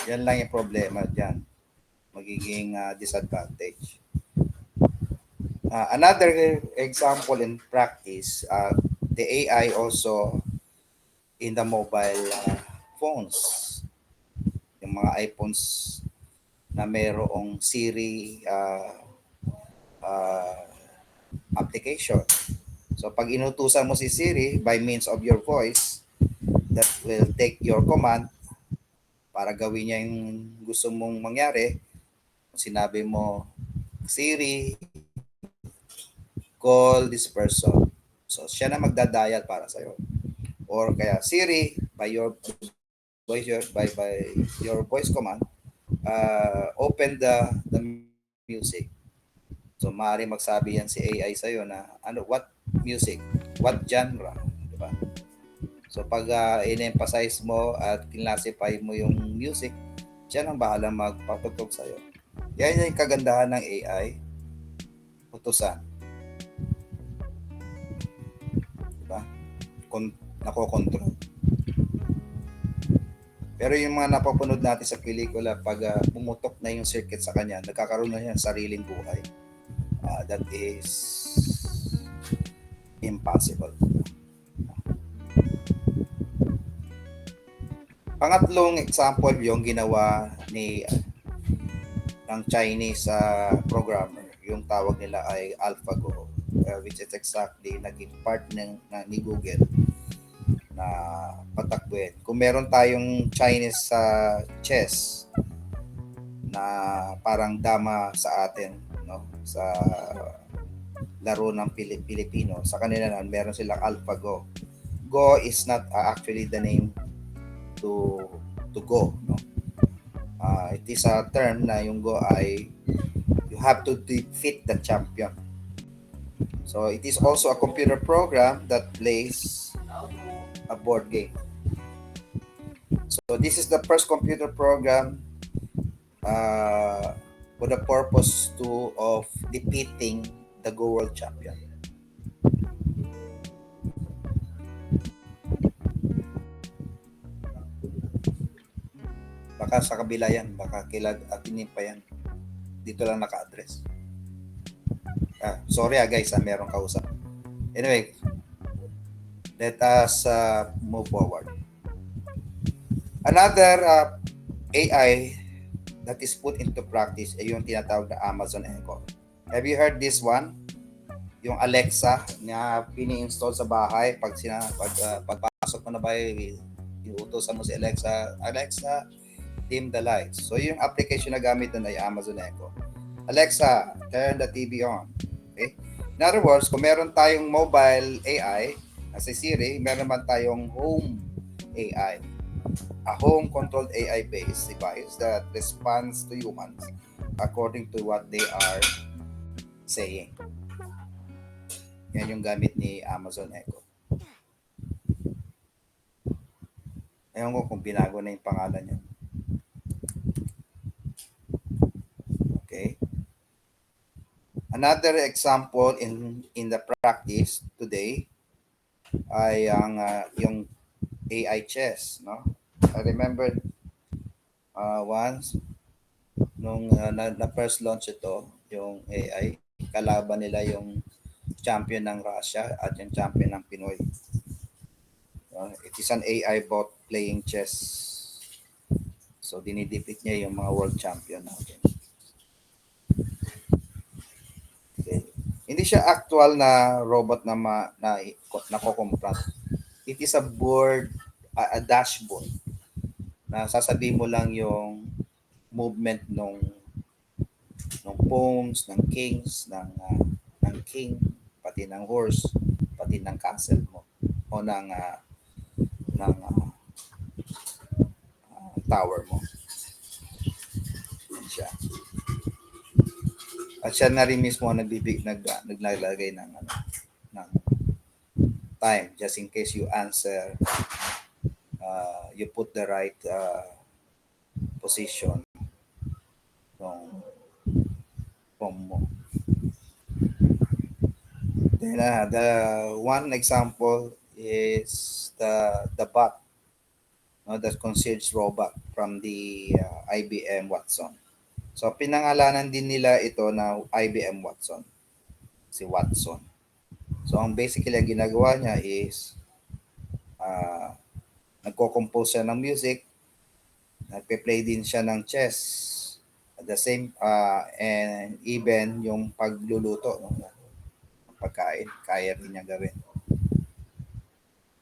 Yan lang yung problema dyan. Magiging disadvantage. Another example in practice, the AI also in the mobile phones. Yung mga iPhones na mayroong Siri uh, application. So pag inutusan mo si Siri by means of your voice, that will take your command para gawin niya yung gusto mong mangyari. Sinabi mo, Siri, call this person. So siya na magdadial para sa'yo. Or kaya Siri, by your voice command, open the music. So maaari magsabi yan si AI sa iyo na what music, what genre, di ba? So pag in-emphasize mo at classify mo yung music, siya ang bahala magpatugtog sa iyo. Yan yung kagandahan ng AI, utusan, di ba? Nako-control. Pero yung mga napapanood natin sa pelikula, pag pumutok na yung circuit sa kanya, nagkakaroon na siya ng sariling buhay. That is impossible. Pangatlong example yung ginawa ni ng Chinese programmer. Yung tawag nila ay AlphaGo, which is exactly naging part ni Google na patakbuhin. Kung meron tayong Chinese chess na parang dama sa atin, no, sa laro ng Pilipino, sa kanila naman meron silang AlphaGo. Go is not actually the name to go, no. It is a term na yung go ay you have to defeat the champion. So it is also a computer program that plays a board game. So this is the first computer program for the purpose of defeating the Go World Champion. Baka sa kabila yan, baka kailag atinin pa yan. Dito lang naka-address. Sorry guys, meron kausap. Anyway, let us move forward. Another AI that is put into practice ay yung tinatawag na Amazon Echo. Have you heard this one? Yung Alexa na pini-install sa bahay, pagpasok mo na ba, iutosan mo si Alexa, Alexa, dim the lights. So yung application na gamit doon ay Amazon Echo. Alexa, turn the TV on. Okay? In other words, kung meron tayong mobile AI, na si Siri, meron man tayong home AI. A home-controlled AI-based device that responds to humans according to what they are saying. Yan yung gamit ni Amazon Echo. Ewan ko kung binago na yung pangalan niya. Okay. Another example in the practice today ay yung AI chess, no? I remember once nung na first launch ito, yung AI, kalaban nila yung champion ng Russia at yung champion ng Pinoy. It is an AI bot playing chess. So dinidefeat niya yung mga world champion natin. Okay. Hindi siya actual na robot na nakokonfront. It is a board, a dashboard na sasabihin mo lang yung movement ng pawns, ng kings, ng king, pati ng horse, pati ng castle mo o ng tower mo. Yan siya. At siya na rin mismo naglalagay ng time just in case you answer, you put the right position ng phone mo. Then the one example is the bot. the concierge robot from the IBM Watson. So pinangalanan din nila ito na IBM Watson, si Watson. So ang basically ang ginagawa niya is uh, nagko-compose siya ng music, nagpe-play din siya ng chess at the same and even yung pagluluto ng pagkain kaya rin niya gawin.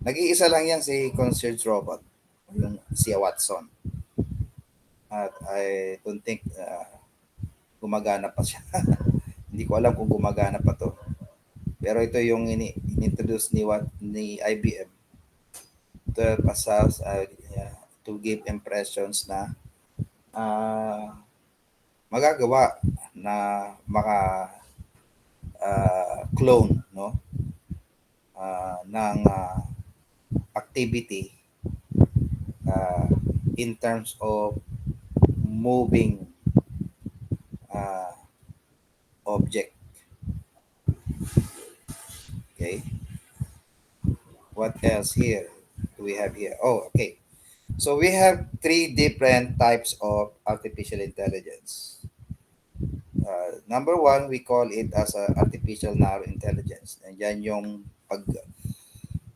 Nag-iisa lang yan si concierge robot, yung si Watson. At I don't think gumagana pa siya. Hindi ko alam kung gumagana pa to. Pero ito yung in-introduce ni IBM to pasas to give impressions na magagawa na maka clone no ng activity in terms of moving object. Okay. What else here do we have here? Oh, okay. So we have three different types of artificial intelligence. Number one, we call it as a artificial narrow intelligence. And yan yung pag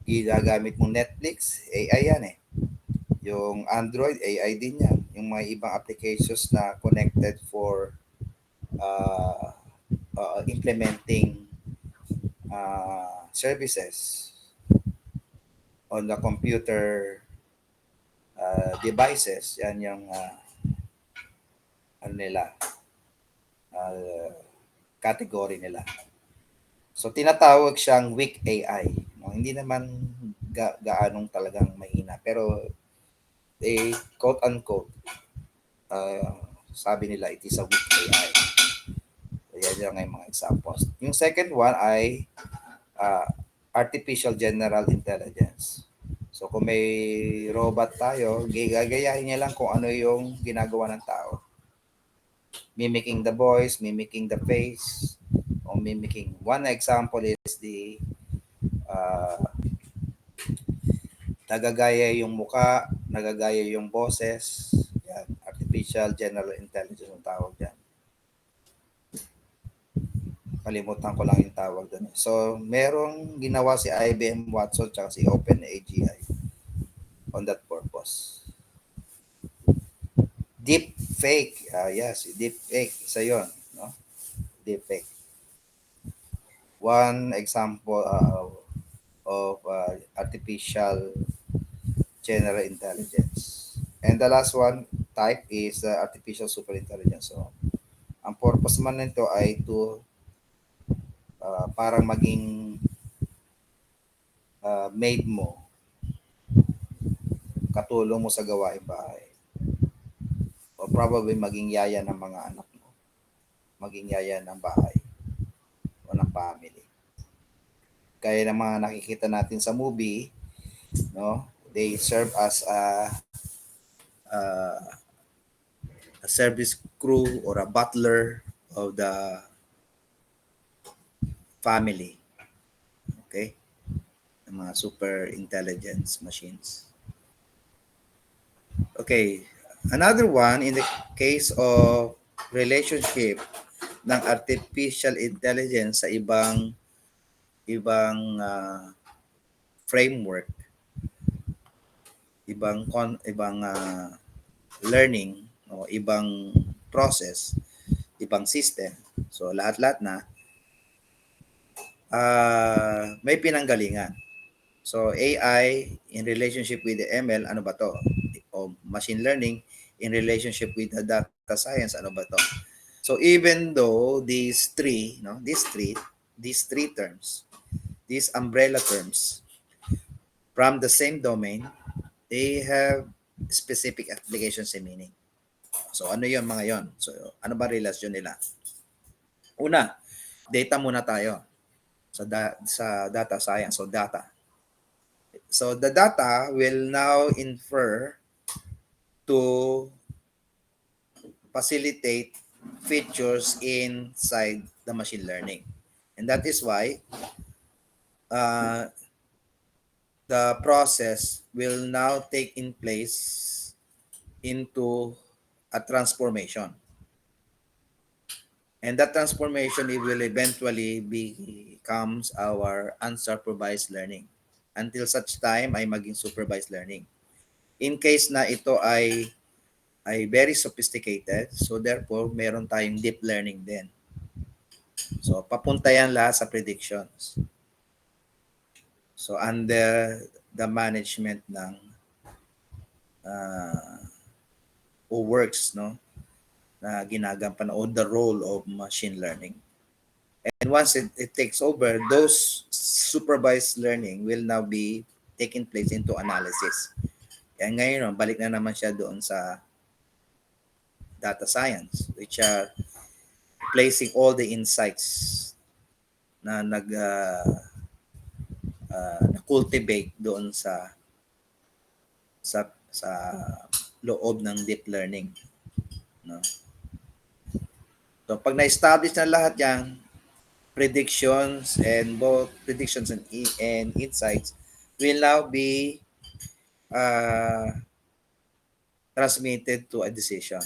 ginagamit mong Netflix, AI yan eh. Yung Android, AI din yan. Yung mga ibang applications na connected for implementing services on the computer devices, yan yung ano nila, category nila. So tinatawag siyang weak AI. No, hindi naman gaanong talagang mahina, pero they quote unquote sabi nila it is a weak AI. So, yan yung mga examples. Yung second one ay artificial general intelligence. So kung may robot tayo, gagayahin niya lang kung ano yung ginagawa ng tao. Mimicking the voice, mimicking the face, or mimicking. One example is the nagagaya yung muka, nagagaya yung boses. Yan, artificial general intelligence ang tawag dyan. Kalimutan ko lang yung tawag doon. So, merong ginawa si IBM Watson at si OpenAGI on that purpose. Deep fake. Yes, deep fake. Isa yun. No? Deep fake. One example of artificial general intelligence. And the last one type is artificial superintelligence. So, ang purpose man nito ay to parang maging maid mo, katulong mo sa gawaing bahay. O probably maging yaya ng mga anak mo, maging yaya ng bahay o ng family. Kaya ng mga nakikita natin sa movie, no, they serve as a service crew or a butler of the family. Okay? Ng mga super intelligence machines. Okay. Another one, in the case of relationship ng artificial intelligence sa ibang framework, ibang learning o ibang process, ibang system. So lahat-lahat na may pinanggalingan. So AI in relationship with the ML, ano ba to? O machine learning in relationship with the data science, ano ba to? So even though these three terms, these umbrella terms from the same domain, they have specific applications and meaning. So ano yon mga yon? So ano ba relasyon nila? Una, data muna tayo sa data science. So data. So the data will now infer to facilitate features inside the machine learning. And that is why the process will now take in place into a transformation. And that transformation, it will eventually becomes our unsupervised learning. Until such time ay maging supervised learning. In case na ito ay very sophisticated, so therefore meron tayong deep learning din. So papunta yan lahat sa predictions. So under the management ng uh, o works, no, na ginagampanan, o the role of machine learning. And once it takes over, those supervised learning will now be taking place into analysis. Kaya ngayon, balik na naman siya doon sa data science, which are placing all the insights na na-cultivate doon sa loob ng deep learning, no? So pag na-establish na lahat 'yang predictions, and both predictions and insights will now be transmitted to a decision,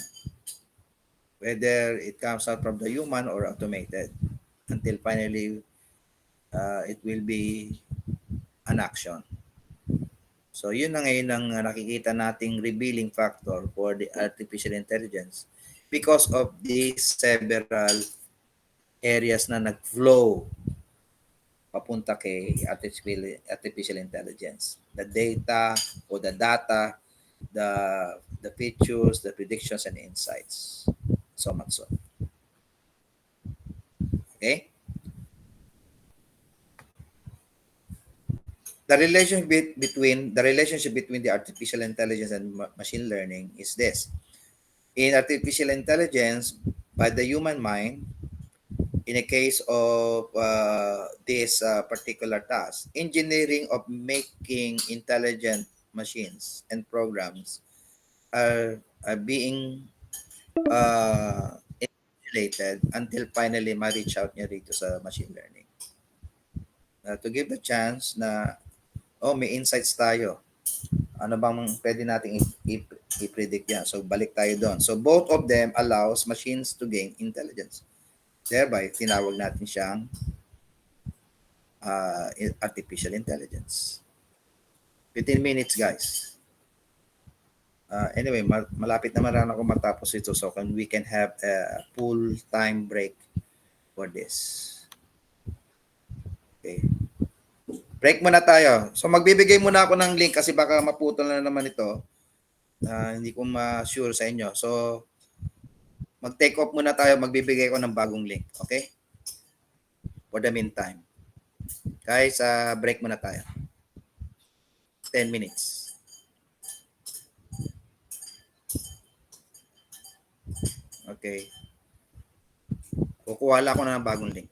whether it comes out from the human or automated, until finally it will be an action. So yun na ngayon ang nakikita nating revealing factor for the artificial intelligence because of these several areas na nag-flow papunta kay artificial intelligence. The data or the data, the features, the predictions and insights. So much so. Okay? The relationship between the artificial intelligence and machine learning is this. In artificial intelligence, by the human mind, in a case of this particular task, engineering of making intelligent machines and programs are being emulated until finally ma-reach out niya rito sa machine learning. To give the chance na, may insights tayo. Ano bang pwede nating i-predict yan? So, balik tayo doon. So, both of them allows machines to gain intelligence. Thereby, tinawag natin siyang artificial intelligence. 15 minutes, guys. Anyway, malapit naman rin ako matapos ito, so we can have a full time break for this. Okay. Break muna tayo. So magbibigay muna ako ng link kasi baka maputol na naman ito. Hindi ko ma-sure sa inyo. So mag-take off muna tayo. Magbibigay ako ng bagong link. Okay? For the meantime. Guys, break muna tayo. 10 minutes. Okay. Kukuha lang ako ng bagong link.